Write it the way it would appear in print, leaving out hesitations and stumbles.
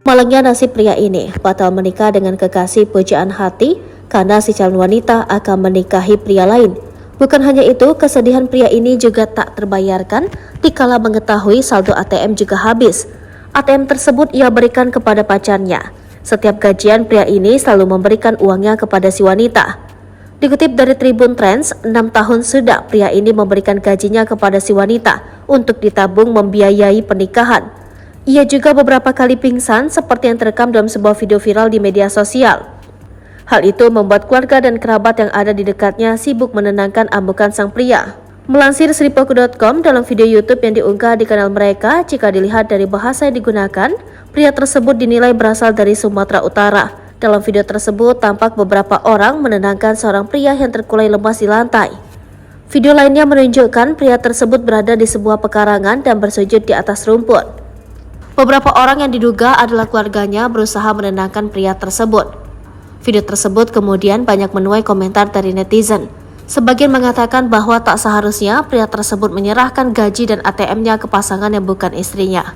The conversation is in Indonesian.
Malangnya nasib pria ini, batal menikah dengan kekasih pujaan hati karena si calon wanita akan menikahi pria lain. Bukan hanya itu, kesedihan pria ini juga tak terbayarkan dikala mengetahui saldo ATM juga habis. ATM tersebut ia berikan kepada pacarnya. Setiap gajian, pria ini selalu memberikan uangnya kepada si wanita. Dikutip dari Tribun Trends, 6 tahun sudah pria ini memberikan gajinya kepada si wanita untuk ditabung membiayai pernikahan. Ia juga beberapa kali pingsan seperti yang terekam dalam sebuah video viral di media sosial. Hal itu membuat keluarga dan kerabat yang ada di dekatnya sibuk menenangkan amukan sang pria. Melansir sripoku.com, dalam video YouTube yang diunggah di kanal mereka, jika dilihat dari bahasa yang digunakan, pria tersebut dinilai berasal dari Sumatera Utara. Dalam video tersebut, tampak beberapa orang menenangkan seorang pria yang terkulai lemas di lantai. Video lainnya menunjukkan pria tersebut berada di sebuah pekarangan dan bersujud di atas rumput. Beberapa orang yang diduga adalah keluarganya berusaha menenangkan pria tersebut. Video tersebut kemudian banyak menuai komentar dari netizen. Sebagian mengatakan bahwa tak seharusnya pria tersebut menyerahkan gaji dan ATM-nya ke pasangan yang bukan istrinya.